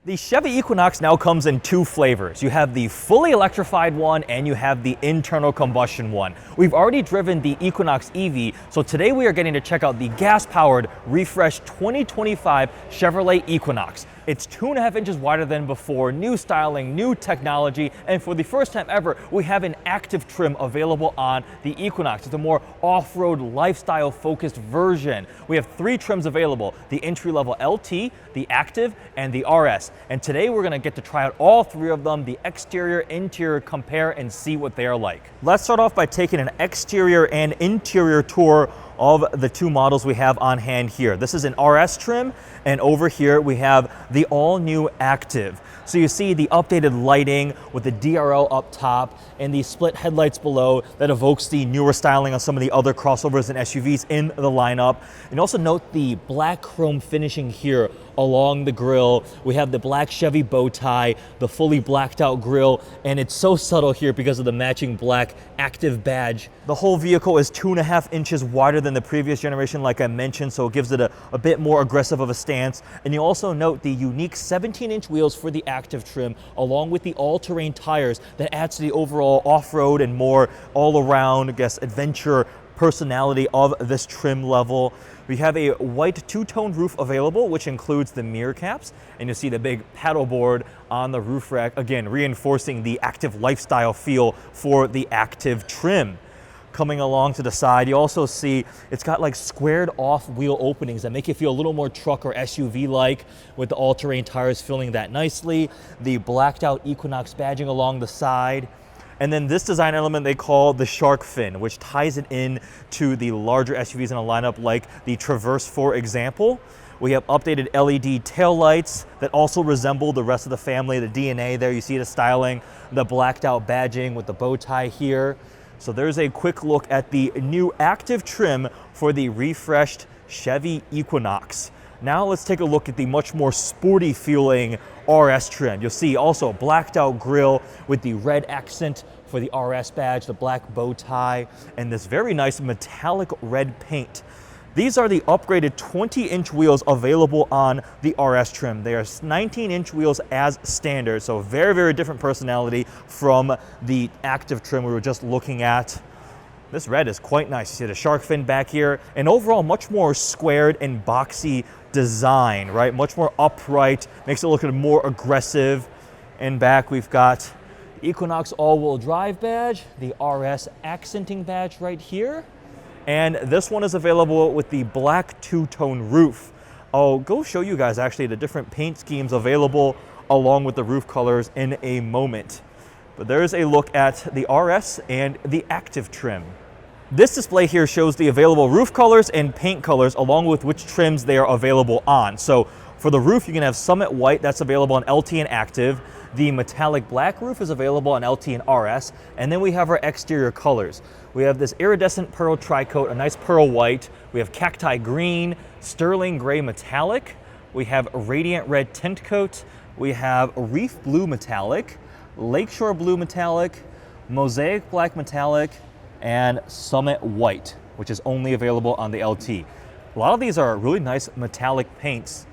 The Chevy Equinox now comes in two flavors. You have the fully electrified one and you have the internal combustion one. We've already driven the Equinox EV, so today we are getting to check out the gas-powered, refreshed 2025 Chevrolet Equinox. It's 2.5 inches wider than before, new styling, new technology, and for the first time ever, we have an active trim available on the Equinox. It's a more off-road, lifestyle-focused version. We have 3 trims available, the entry-level LT, the Active, and the RS. And today we're gonna get to try out all 3 of them, the exterior, interior, compare, and see what they are like. Let's start off by taking an exterior and interior tour of the 2 models we have on hand here. This is an RS trim, and over here we have the all-new Active. So you see the updated lighting with the DRL up top and the split headlights below that evokes the newer styling on some of the other crossovers and SUVs in the lineup. And also note the black chrome finishing here along the grille. We have the black Chevy bow tie, the fully blacked out grille, and it's so subtle here because of the matching black Active badge. The whole vehicle is 2.5 inches wider than the previous generation, like I mentioned, so it gives it a bit more aggressive of a stance. And you also note the unique 17-inch wheels for the Active trim, along with the all-terrain tires that adds to the overall off-road and more all-around, I guess, adventure personality of this trim level. We have a white two-tone roof available, which includes the mirror caps, and you see the big paddleboard on the roof rack, again reinforcing the active lifestyle feel for the Active trim. Coming along to the side, you also see it's got like squared off wheel openings that make it feel a little more truck or SUV-like, with the all-terrain tires filling that nicely, the blacked out Equinox badging along the side. And then this design element they call the shark fin, which ties it in to the larger SUVs in a lineup like the Traverse, for example. We have updated LED taillights that also resemble the rest of the family, the DNA there. You see the styling, the blacked out badging with the bow tie here. So there's a quick look at the new Active trim for the refreshed Chevy Equinox. Now let's take a look at the much more sporty feeling RS trim. You'll see also blacked out grille with the red accent for the RS badge, the black bow tie, and this very nice metallic red paint. These are the upgraded 20-inch wheels available on the RS trim. They are 19-inch wheels as standard, so very, very different personality from the Active trim we were just looking at. This red is quite nice. You see the shark fin back here, and overall much more squared and boxy design, right? Much more upright, makes it look more aggressive. And back we've got the Equinox all-wheel drive badge, the RS accenting badge right here. And this one is available with the black two-tone roof. I'll go show you guys actually the different paint schemes available along with the roof colors in a moment. But there's a look at the RS and the Active trim. This display here shows the available roof colors and paint colors along with which trims they are available on. So for the roof, you can have Summit White, that's available on LT and Active. The metallic black roof is available on LT and RS. And then we have our exterior colors. We have this iridescent pearl tri-coat, a nice pearl white. We have cacti green, sterling gray metallic. We have radiant red tint coat. We have reef blue metallic, lakeshore blue metallic, mosaic black metallic, and Summit White, which is only available on the LT. A lot of these are really nice metallic paints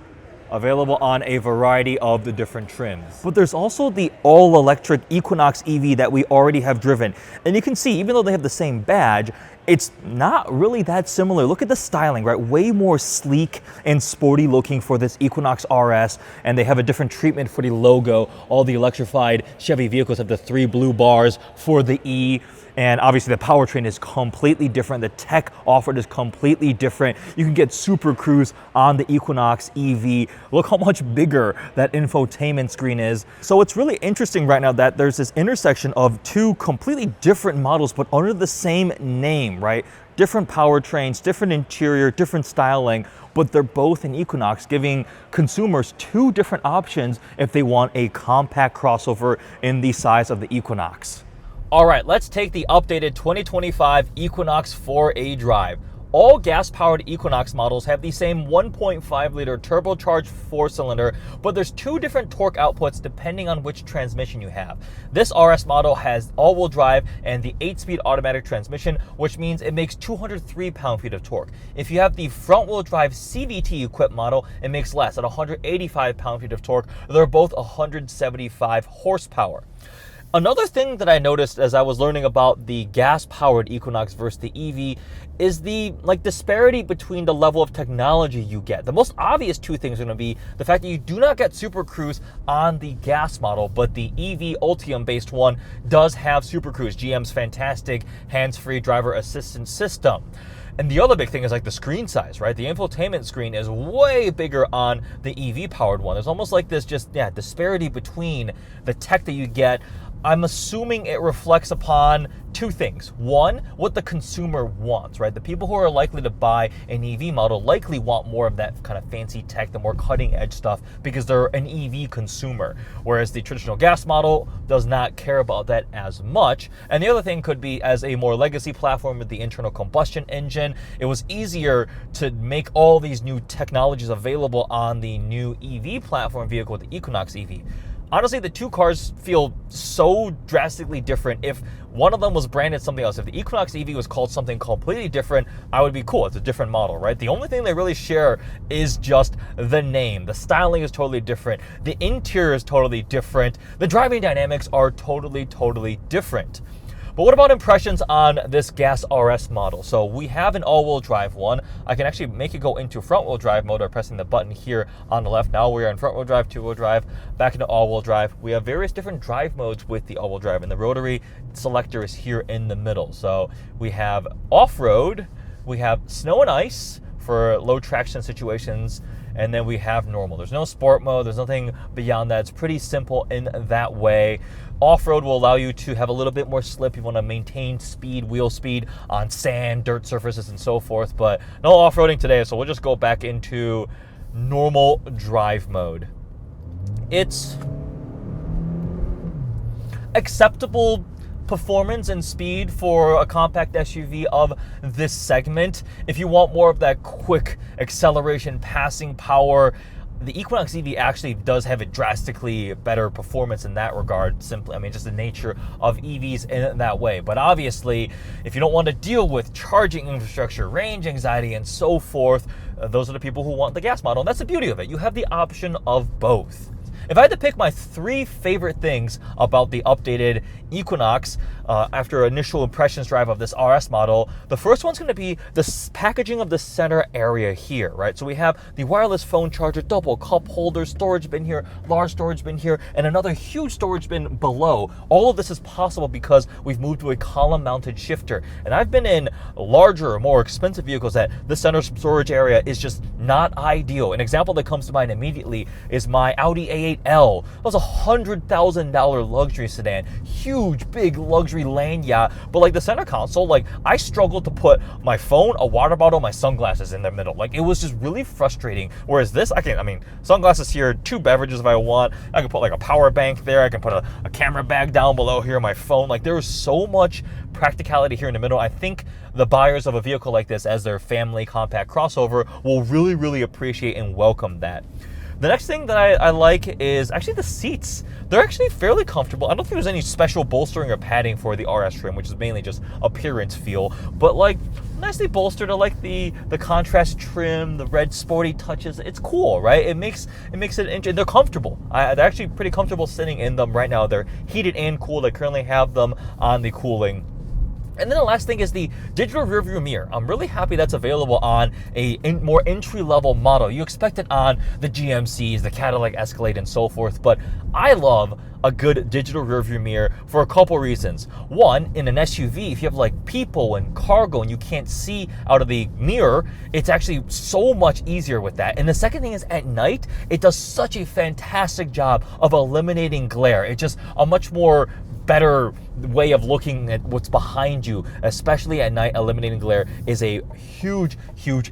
available on a variety of the different trims. But there's also the all-electric Equinox EV that we already have driven. And you can see, even though they have the same badge, it's not really that similar. Look at the styling, right? Way more sleek and sporty looking for this Equinox RS, and they have a different treatment for the logo. All the electrified Chevy vehicles have the 3 blue bars for the E, and obviously the powertrain is completely different. The tech offered is completely different. You can get Super Cruise on the Equinox EV. Look how much bigger that infotainment screen is. So it's really interesting right now that there's this intersection of 2 completely different models, but under the same name, right? Different powertrains, different interior, different styling, but they're both an Equinox, giving consumers 2 different options if they want a compact crossover in the size of the Equinox. All right, let's take the updated 2025 Equinox for a drive. all gas-powered Equinox models have the same 1.5-liter turbocharged 4-cylinder, but there's two different torque outputs depending on which transmission you have. This RS model has all-wheel drive and the 8-speed automatic transmission, which means it makes 203 pound-feet of torque. If you have the front-wheel drive CVT equipped model, it makes less at 185 pound-feet of torque. They're both 175 horsepower. Another thing that I noticed as I was learning about the gas-powered Equinox versus the EV is the disparity between the level of technology you get. The most obvious two things are going to be the fact that you do not get Super Cruise on the gas model, but the EV Ultium-based one does have Super Cruise, GM's fantastic hands-free driver assistance system. And the other big thing is like the screen size, right? The infotainment screen is way bigger on the EV-powered one. There's almost like this disparity between the tech that you get. I'm assuming it reflects upon two things. One, what the consumer wants, right? The people who are likely to buy an EV model likely want more of that kind of fancy tech, the more cutting edge stuff, because they're an EV consumer, whereas the traditional gas model does not care about that as much. And the other thing could be, as a more legacy platform with the internal combustion engine, it was easier to make all these new technologies available on the new EV platform vehicle, the Equinox EV. Honestly, the two cars feel so drastically different. If one of them was branded something else, if the Equinox EV was called something completely different, I would be cool. It's a different model, right? The only thing they really share is just the name. The styling is totally different. The interior is totally different. The driving dynamics are totally different. But what about impressions on this gas RS model? So we have an all-wheel drive one. I can actually make it go into front-wheel drive mode by pressing the button here on the left. Now we're in front-wheel drive, two-wheel drive, back into all-wheel drive. We have various different drive modes with the all-wheel drive, and the rotary selector is here in the middle. So we have off-road, we have snow and ice for low traction situations, and then we have normal. There's no sport mode, there's nothing beyond that. It's pretty simple in that way. Off-road will allow you to have a little bit more slip. You want to maintain speed, wheel speed on sand, dirt surfaces, and so forth, but no off-roading today, so we'll just go back into normal drive mode. It's acceptable performance and speed for a compact SUV of this segment. If you want more of that quick acceleration, passing power, the Equinox EV actually does have a drastically better performance in that regard. Simply, I mean, just the nature of EVs in that way. But obviously, if you don't want to deal with charging infrastructure, range anxiety, and so forth, those are the people who want the gas model. And that's the beauty of it. You have the option of both. If I had to pick my three favorite things about the updated Equinox after initial impressions drive of this RS model, the first one's going to be the packaging of the center area here, right? So we have the wireless phone charger, double cup holder, storage bin here, large storage bin here, and another huge storage bin below. All of this is possible because we've moved to a column-mounted shifter. And I've been in larger, more expensive vehicles that the center storage area is just not ideal. An example that comes to mind immediately is my Audi A8L. That was a $100,000 luxury sedan, huge, big luxury lanyard. But like the center console, like I struggled to put my phone, a water bottle, my sunglasses in the middle. Like it was just really frustrating. Whereas this, sunglasses here, two beverages if I want. I can put like a power bank there. I can put a camera bag down below here, my phone. Like there is so much practicality here in the middle. I think the buyers of a vehicle like this as their family compact crossover will really appreciate and welcome that. The next thing that I like is actually the seats. They're actually fairly comfortable. I don't think there's any special bolstering or padding for the RS trim, which is mainly just appearance feel, but like nicely bolstered. I like the contrast trim, the red sporty touches. It's cool, right? It makes it, they're comfortable. They're actually pretty comfortable sitting in them right now. They're heated and cooled. I currently have them on the cooling. And then the last thing is the digital rearview mirror. I'm really happy that's available on a more entry-level model. You expect it on the GMCs, the Cadillac Escalade, and so forth, but I love a good digital rearview mirror for a couple reasons. One, in an SUV, if you have like people and cargo and you can't see out of the mirror, it's actually so much easier with that. And the second thing is at night, it does such a fantastic job of eliminating glare. It's just a much more better way of looking at what's behind you, especially at night. Eliminating glare is a huge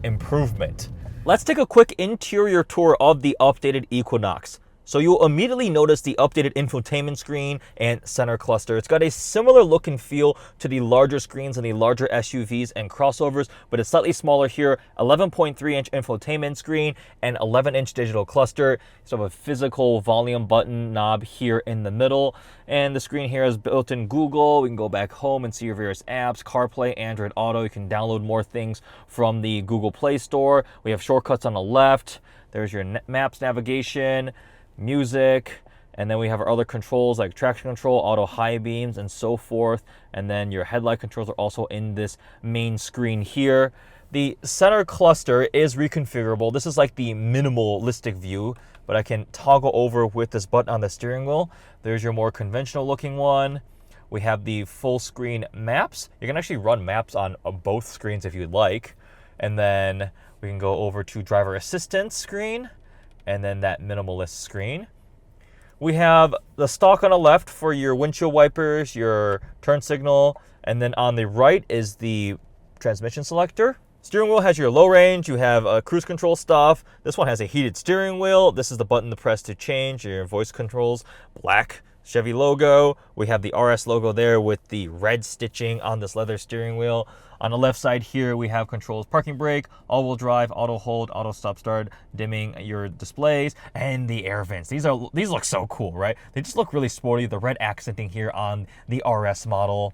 improvement. Let's take a quick interior tour of the updated Equinox. So you'll immediately notice the updated infotainment screen and center cluster. It's got a similar look and feel to the larger screens in the larger SUVs and crossovers, but it's slightly smaller here. 11.3-inch infotainment screen and 11-inch digital cluster. So have a physical volume button knob here in the middle. And the screen here is built-in Google. We can go back home and see your various apps, CarPlay, Android Auto. You can download more things from the Google Play Store. We have shortcuts on the left. There's your maps navigation, music, and then we have our other controls like traction control, auto high beams, and so forth. And then your headlight controls are also in this main screen here. The center cluster is reconfigurable. This is like the minimalistic view, but I can toggle over with this button on the steering wheel. There's your more conventional looking one. We have the full screen maps. You can actually run maps on both screens if you'd like. And then we can go over to driver assistance screen, and then that minimalist screen. We have the stalk on the left for your windshield wipers, your turn signal, and then on the right is the transmission selector. Steering wheel has your low range, you have cruise control stuff. This one has a heated steering wheel. This is the button to press to change your voice controls. Black Chevy logo. We have the RS logo there with the red stitching on this leather steering wheel. On the left side here, we have controls, parking brake, all-wheel drive, auto hold, auto stop start, dimming your displays, and the air vents. These look so cool, right? They just look really sporty. The red accenting here on the RS model.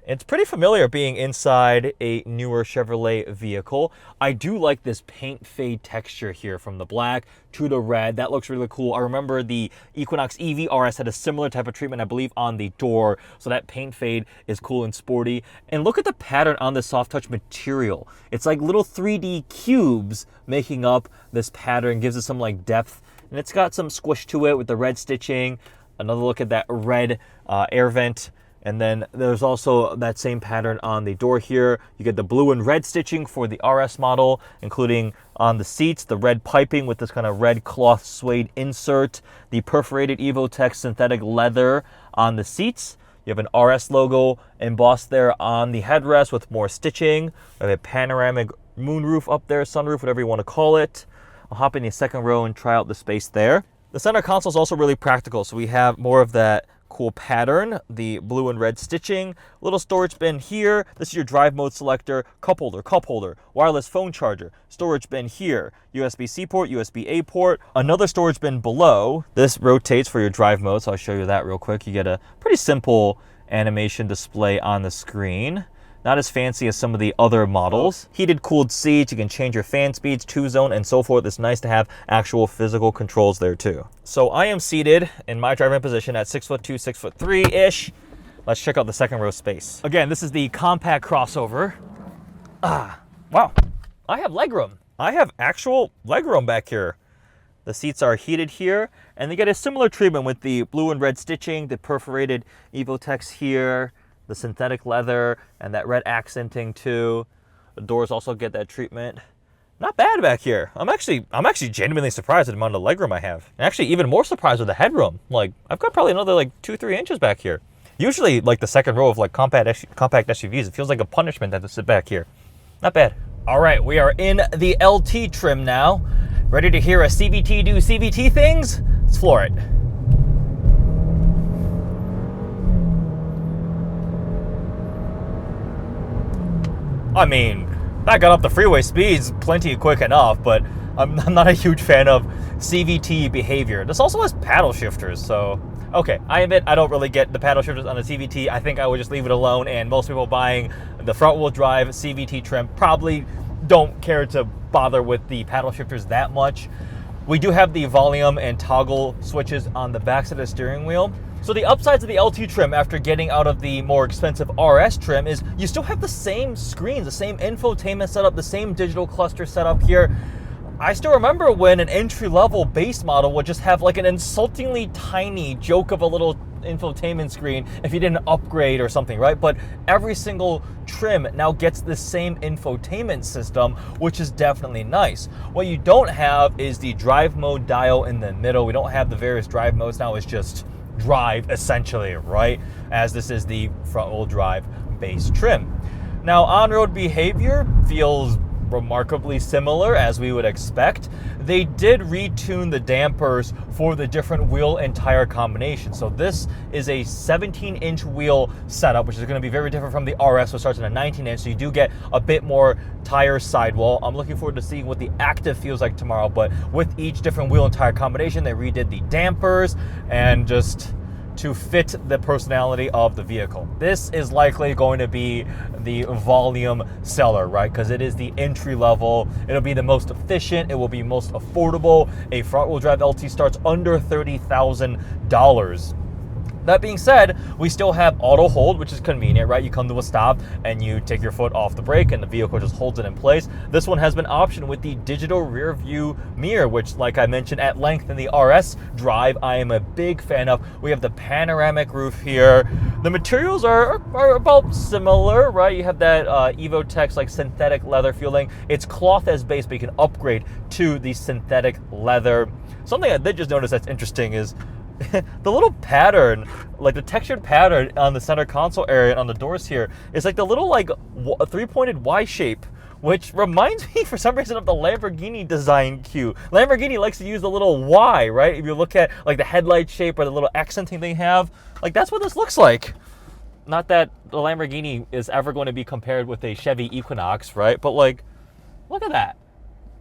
It's pretty familiar being inside a newer Chevrolet vehicle. I do like this paint fade texture here from the black to the red. That looks really cool. I remember the Equinox EV RS had a similar type of treatment, I believe, on the door. So that paint fade is cool and sporty. And look at the pattern on the soft touch material. It's like little 3D cubes making up this pattern, gives it some like depth. And it's got some squish to it with the red stitching. Another look at that red air vent. And then there's also that same pattern on the door here. You get the blue and red stitching for the RS model, including on the seats, the red piping with this kind of red cloth suede insert, the perforated EvoTech synthetic leather on the seats. You have an RS logo embossed there on the headrest with more stitching. We have a panoramic moonroof up there, sunroof, whatever you want to call it. I'll hop in the second row and try out the space there. The center console is also really practical, so we have more of that cool pattern, the blue and red stitching, little storage bin here. This is your drive mode selector, cup holder, wireless phone charger, storage bin here, USB-C port, USB-A port, another storage bin below. This rotates for your drive mode, so I'll show you that real quick. You get a pretty simple animation display on the screen. Not as fancy as some of the other models. Heated, cooled seats, you can change your fan speeds, 2-zone, and so forth. It's nice to have actual physical controls there too. So I am seated in my driving position at 6'2", 6'3"-ish. Let's check out the second row space. Again, this is the compact crossover. Wow, I have legroom. I have actual legroom back here. The seats are heated here, and they get a similar treatment with the blue and red stitching, the perforated EvoTechs here, the synthetic leather, and that red accenting too. The doors also get that treatment. Not bad back here. I'm actually genuinely surprised at the amount of legroom I have. And actually even more surprised with the headroom. Like, I've got probably another like 2-3 inches back here. Usually like the second row of like compact SUVs, it feels like a punishment to have to sit back here. Not bad. All right, we are in the LT trim now. Ready to hear a CVT do CVT things? Let's floor it. I mean, that got up the freeway speeds plenty quick enough, but I'm not a huge fan of CVT behavior. This also has paddle shifters, so okay, I admit I don't really get the paddle shifters on the CVT. I think I would just leave it alone, and most people buying the front-wheel drive CVT trim probably don't care to bother with the paddle shifters that much. We do have the volume and toggle switches on the backside of the steering wheel. So the upsides of the LT trim after getting out of the more expensive RS trim is you still have the same screens, the same infotainment setup, the same digital cluster setup here. I still remember when an entry-level base model would just have like an insultingly tiny joke of a little infotainment screen if you didn't upgrade or something, right? But every single trim now gets the same infotainment system, which is definitely nice. What you don't have is the drive mode dial in the middle. We don't have the various drive modes now. It's just drive essentially, right? As this is the front-wheel drive base trim. Now on-road behavior feels remarkably similar as we would expect. They did retune the dampers for the different wheel and tire combination. So this is a 17-inch wheel setup, which is going to be very different from the RS, which starts in a 19-inch. So you do get a bit more tire sidewall. I'm looking forward to seeing what the Active feels like tomorrow, but with each different wheel and tire combination, they redid the dampers and just to fit the personality of the vehicle. This is likely going to be the volume seller, right? Because it is the entry level. It'll be the most efficient. It will be most affordable. A front-wheel drive LT starts under $30,000. That being said, we still have auto hold, which is convenient, right? You come to a stop and you take your foot off the brake and the vehicle just holds it in place. This one has been optioned with the digital rear view mirror, which, like I mentioned at length in the RS drive, I am a big fan of. We have the panoramic roof here. The materials are about similar, right? You have that Evotex like synthetic leather feeling. It's cloth as base, but you can upgrade to the synthetic leather. Something I did just notice that's interesting is the little pattern, like the textured pattern on the center console area on the doors here is like the little like three-pointed Y shape, which reminds me for some reason of the Lamborghini design cue. Lamborghini likes to use the little Y, right? If you look at like the headlight shape or the little accenting they have, like that's what this looks like. Not that the Lamborghini is ever going to be compared with a Chevy Equinox, right? But like, look at that.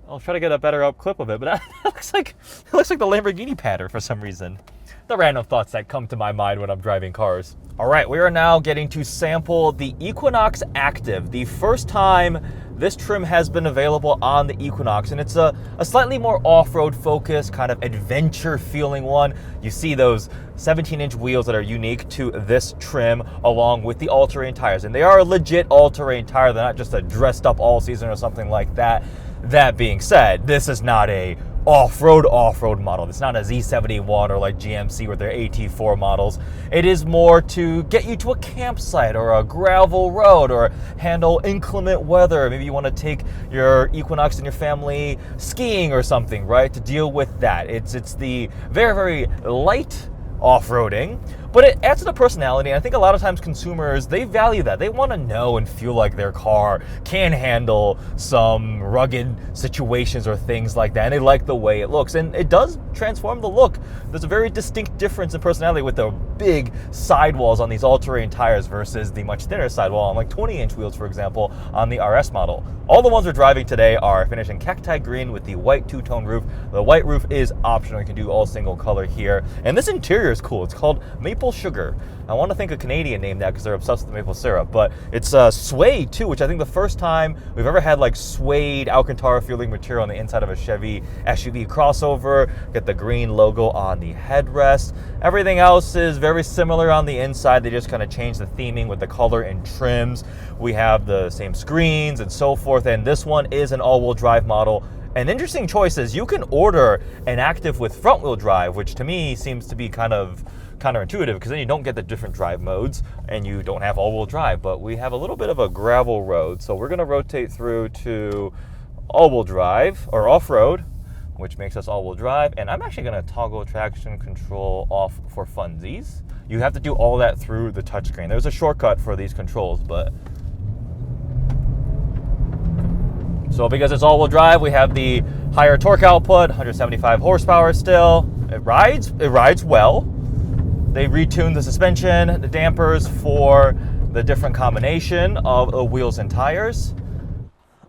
I'll try to get a better up clip of it, but it looks like the Lamborghini pattern for some reason. The random thoughts that come to my mind when I'm driving cars. All right, we are now getting to sample the Equinox Active, the first time this trim has been available on the Equinox, and it's a slightly more off-road focused, kind of adventure feeling one. You see those 17-inch wheels that are unique to this trim along with the all-terrain tires, and they are a legit all-terrain tire. They're not just a dressed up all-season or something like that. That being said, this is not a off-road model. It's not a Z71 or like GMC with their AT4 models. It is more to get you to a campsite or a gravel road or handle inclement weather. Maybe you want to take your Equinox and your family skiing or something, right? To deal with that. It's the very, very light off-roading, but it adds to the personality. And I think a lot of times consumers, they value that. They want to know and feel like their car can handle some rugged situations or things like that. And they like the way it looks, and it does transform the look. There's a very distinct difference in personality with the big sidewalls on these all-terrain tires versus the much thinner sidewall on like 20-inch wheels, for example, on the RS model. All the ones we're driving today are finished in cacti green with the white two-tone roof. The white roof is optional. You can do all single color here. And this interior is cool. It's called Maple Sugar. I want to think a Canadian name that because they're obsessed with maple syrup, but it's suede too, which I think the first time we've ever had like suede Alcantara feeling material on the inside of a Chevy SUV crossover. Get the green logo on the headrest. Everything else is very similar on the inside. They just kind of changed the theming with the color and trims. We have the same screens and so forth, and this one is an all-wheel drive model. An interesting choice is you can order an Active with front-wheel drive, which to me seems to be kind of counterintuitive because then you don't get the different drive modes and you don't have all-wheel drive, but we have a little bit of a gravel road. So we're going to rotate through to all-wheel drive or off-road, which makes us all-wheel drive. And I'm actually going to toggle traction control off for funsies. You have to do all that through the touchscreen. There's a shortcut for these controls, but so because it's all-wheel drive, we have the higher torque output, 175 horsepower still. It rides well. They retuned the suspension, the dampers for the different combination of wheels and tires.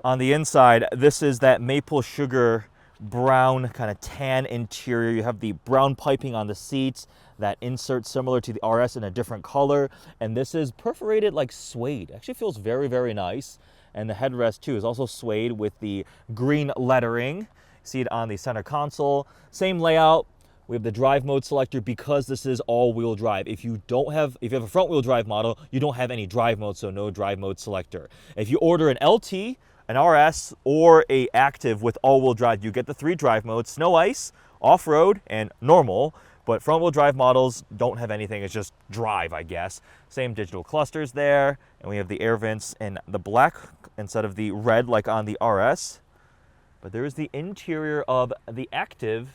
On the inside, this is that maple sugar brown kind of tan interior. You have the brown piping on the seats, that insert similar to the RS in a different color. And this is perforated like suede. Actually feels very, very nice. And the headrest too is also suede with the green lettering. See it on the center console. Same layout. We have the drive mode selector because this is all-wheel drive. If you have a front-wheel drive model, you don't have any drive mode, so no drive mode selector. If you order an LT, an RS, or a Active with all-wheel drive, you get the 3 drive modes: snow, ice, off-road, and normal. But front-wheel drive models don't have anything. It's just drive, I guess. Same digital clusters there, and we have the air vents in the black instead of the red like on the RS. But there is the interior of the Active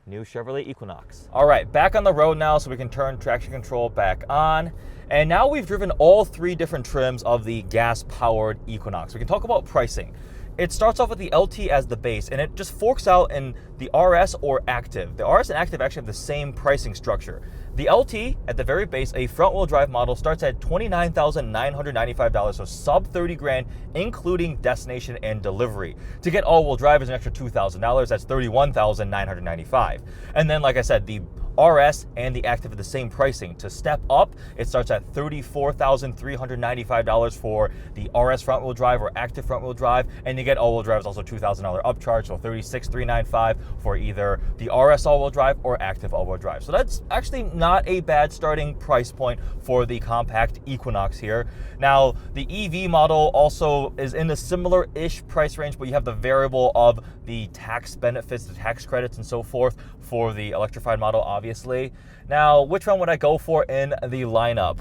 new Chevrolet Equinox. All right, back on the road now, so we can turn traction control back on. And now we've driven all 3 different trims of the gas-powered Equinox. We can talk about pricing. It starts off with the LT as the base, and it just forks out in the RS or Active. The RS and Active actually have the same pricing structure. The LT at the very base, a front-wheel drive model, starts at $29,995, so sub 30 grand, including destination and delivery. To get all-wheel drive is an extra $2,000. That's $31,995. And then, like I said, the RS and the Active are the same pricing. To step up, it starts at $34,395 for the RS front-wheel drive or Active front-wheel drive, and you get all-wheel drive is also $2,000 upcharge, so $36,395 for either the RS all-wheel drive or Active all-wheel drive. So that's actually not a bad starting price point for the compact Equinox here. Now, the EV model also is in a similar-ish price range, but you have the variable of the tax benefits, the tax credits, and so forth for the electrified model, obviously. Now, which one would I go for in the lineup?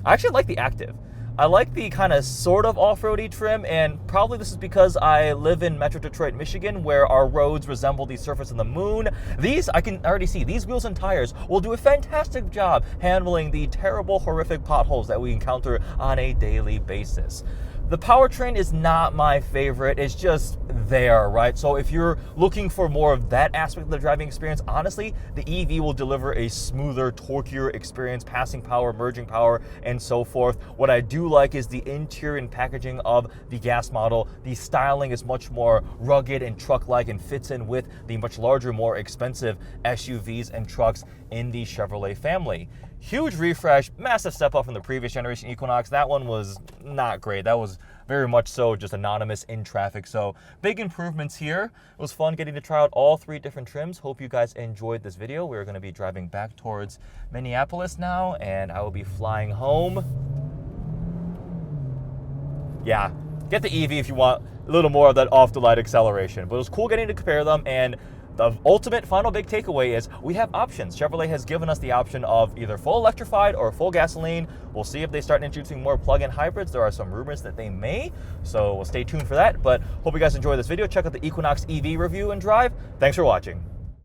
I actually like the Active. I like the kind of sort of off-roady trim, and probably this is because I live in Metro Detroit, Michigan, where our roads resemble the surface of the moon. These, I can already see, these wheels and tires will do a fantastic job handling the terrible, horrific potholes that we encounter on a daily basis. The powertrain is not my favorite. It's just there, right? So if you're looking for more of that aspect of the driving experience, honestly, the EV will deliver a smoother, torquier experience, passing power, merging power, and so forth. What I do like is the interior and packaging of the gas model. The styling is much more rugged and truck-like and fits in with the much larger, more expensive SUVs and trucks in the Chevrolet family. Huge refresh, massive step up from the previous generation Equinox. That one was not great. That was very much so just anonymous in traffic. So big improvements here. It was fun getting to try out all three different trims. Hope you guys enjoyed this video. We're going to be driving back towards Minneapolis now, and I will be flying home. Yeah, get the EV if you want a little more of that off-the-light acceleration. But it was cool getting to compare them, and the ultimate final big takeaway is we have options. Chevrolet has given us the option of either full electrified or full gasoline. We'll see if they start introducing more plug-in hybrids. There are some rumors that they may, so we'll stay tuned for that. But hope you guys enjoy this video. Check out the Equinox EV review and drive. Thanks for watching.